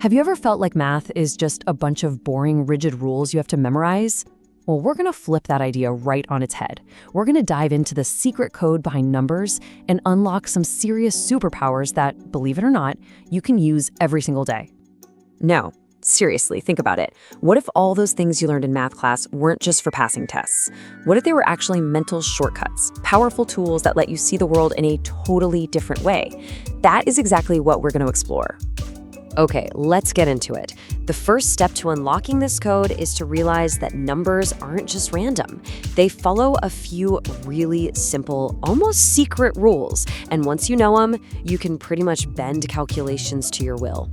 Have you ever felt like math is just a bunch of boring, rigid rules you have to memorize? Well, we're going to flip that idea right on its head. We're going to dive into the secret code behind numbers and unlock some serious superpowers that, believe it or not, you can use every single day. No, seriously, think about it. What if all those things you learned in math class weren't just for passing tests? What if they were actually mental shortcuts, powerful tools that let you see the world in a totally different way? That is exactly what we're going to explore. Okay, let's get into it. The first step to unlocking this code is to realize that numbers aren't just random. They follow a few really simple, almost secret rules. And once you know them, you can pretty much bend calculations to your will.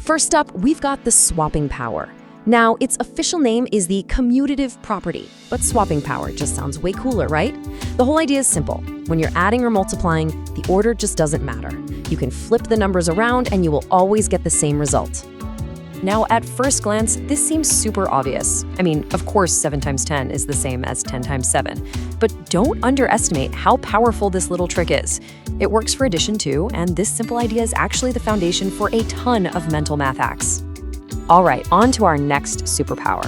First up, we've got the swapping power. Now, its official name is the commutative property, but swapping power just sounds way cooler, right? The whole idea is simple. When you're adding or multiplying, the order just doesn't matter. You can flip the numbers around and you will always get the same result. Now, at first glance, this seems super obvious. I mean, of course, 7 times 10 is the same as 10 times 7. But don't underestimate how powerful this little trick is. It works for addition too, and this simple idea is actually the foundation for a ton of mental math hacks. All right, on to our next superpower,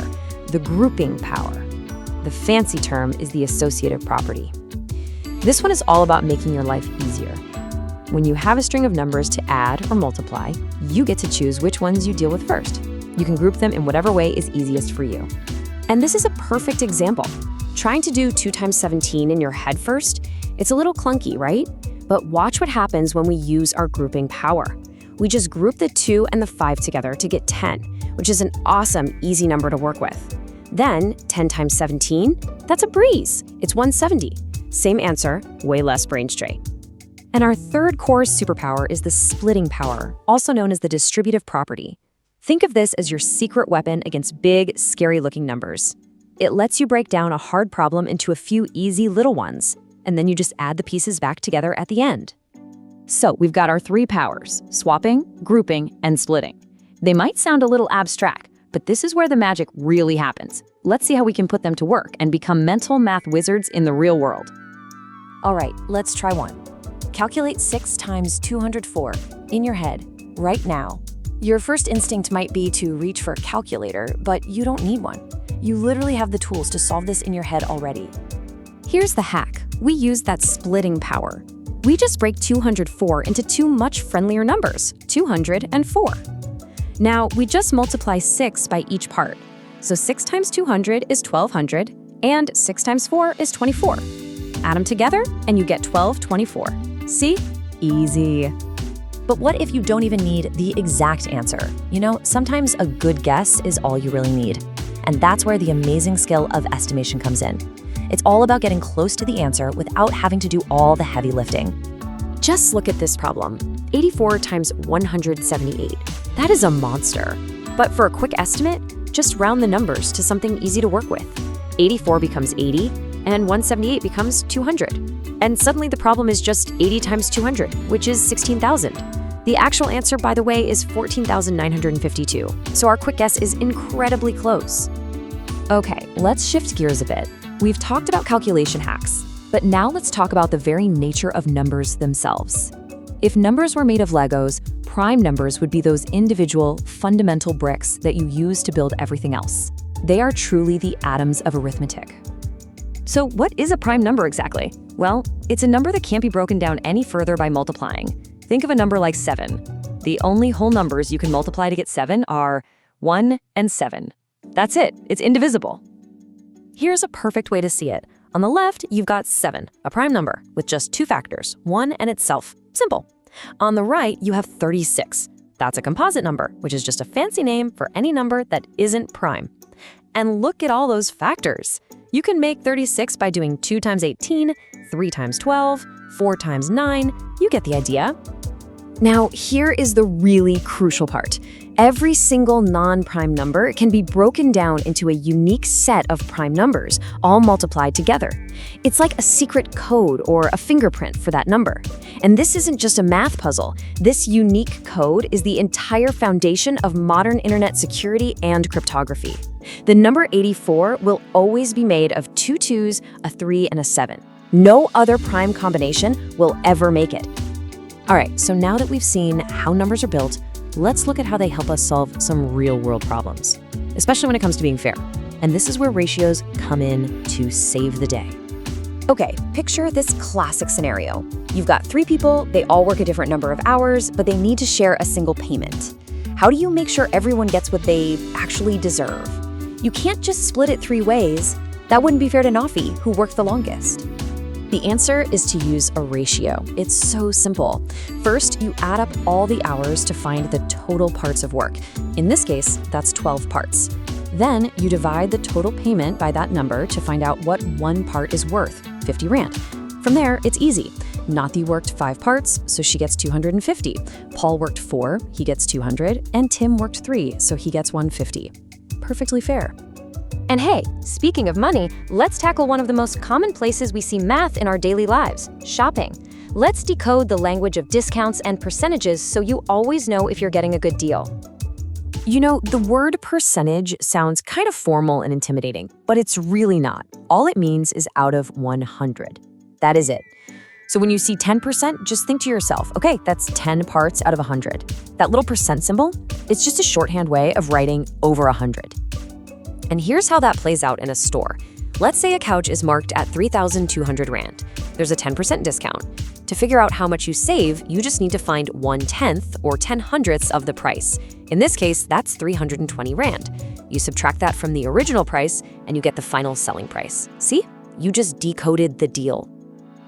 the grouping power. The fancy term is the associative property. This one is all about making your life easier. When you have a string of numbers to add or multiply, you get to choose which ones you deal with first. You can group them in whatever way is easiest for you. And this is a perfect example. Trying to do 2 times 17 in your head first, it's a little clunky, right? But watch what happens when we use our grouping power. We just group the 2 and the 5 together to get 10, which is an awesome, easy number to work with. Then, 10 times 17, that's a breeze. It's 170. Same answer, way less brain strain. And our third core superpower is the splitting power, also known as the distributive property. Think of this as your secret weapon against big, scary-looking numbers. It lets you break down a hard problem into a few easy little ones, and then you just add the pieces back together at the end. So we've got our 3 powers: swapping, grouping, and splitting. They might sound a little abstract, but this is where the magic really happens. Let's see how we can put them to work and become mental math wizards in the real world. All right, let's try one. Calculate 6 times 204 in your head right now. Your first instinct might be to reach for a calculator, but you don't need one. You literally have the tools to solve this in your head already. Here's the hack. We use that splitting power. We just break 204 into 2 much friendlier numbers, 200 and 4. Now, we just multiply 6 by each part. So 6 times 200 is 1200, and 6 times 4 is 24. Add them together, and you get 1224. See? Easy. But what if you don't even need the exact answer? You know, sometimes a good guess is all you really need. And that's where the amazing skill of estimation comes in. It's all about getting close to the answer without having to do all the heavy lifting. Just look at this problem. 84 times 178. That is a monster. But for a quick estimate, just round the numbers to something easy to work with. 84 becomes 80, and 178 becomes 200. And suddenly the problem is just 80 times 200, which is 16,000. The actual answer, by the way, is 14,952. So our quick guess is incredibly close. Okay, let's shift gears a bit. We've talked about calculation hacks, but now let's talk about the very nature of numbers themselves. If numbers were made of Legos, prime numbers would be those individual, fundamental bricks that you use to build everything else. They are truly the atoms of arithmetic. So what is a prime number exactly? Well, it's a number that can't be broken down any further by multiplying. Think of a number like 7. The only whole numbers you can multiply to get 7 are 1 and 7. That's it. It's indivisible. Here's a perfect way to see it. On the left, you've got 7, a prime number, with just 2 factors, 1 and itself. Simple. On the right, you have 36. That's a composite number, which is just a fancy name for any number that isn't prime. And look at all those factors. You can make 36 by doing 2 times 18, 3 times 12, 4 times 9. You get the idea. Now, here is the really crucial part. Every single non-prime number can be broken down into a unique set of prime numbers, all multiplied together. It's like a secret code or a fingerprint for that number. And this isn't just a math puzzle. This unique code is the entire foundation of modern internet security and cryptography. The number 84 will always be made of 2 2s, a 3, and a 7. No other prime combination will ever make it. All right, so now that we've seen how numbers are built, let's look at how they help us solve some real-world problems, especially when it comes to being fair. And this is where ratios come in to save the day. Okay, picture this classic scenario. You've got 3 people, they all work a different number of hours, but they need to share a single payment. How do you make sure everyone gets what they actually deserve? You can't just split it 3 ways. That wouldn't be fair to Nafi, who worked the longest. The answer is to use a ratio. It's so simple. First, you add up all the hours to find the total parts of work. In this case, that's 12 parts. Then you divide the total payment by that number to find out what one part is worth, 50 Rand. From there, it's easy. Nathi worked 5 parts, so she gets 250. Paul worked 4, he gets 200, and Tim worked 3, so he gets 150. Perfectly fair. And hey, speaking of money, let's tackle one of the most common places we see math in our daily lives, shopping. Let's decode the language of discounts and percentages so you always know if you're getting a good deal. You know, the word percentage sounds kind of formal and intimidating, but it's really not. All it means is out of 100. That is it. So when you see 10%, just think to yourself, okay, that's 10 parts out of 100. That little percent symbol, it's just a shorthand way of writing over 100. And here's how that plays out in a store. Let's say a couch is marked at 3,200 Rand. There's a 10% discount. To figure out how much you save, you just need to find 1/10 or 10/100ths of the price. In this case, that's 320 Rand. You subtract that from the original price, and you get the final selling price. See? You just decoded the deal.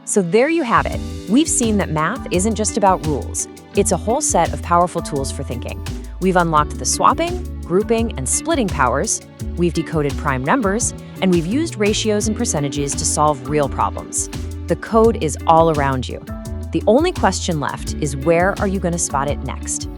So there you have it. We've seen that math isn't just about rules. It's a whole set of powerful tools for thinking. We've unlocked the swapping, grouping, and splitting powers. We've decoded prime numbers, and we've used ratios and percentages to solve real problems. The code is all around you. The only question left is, where are you going to spot it next?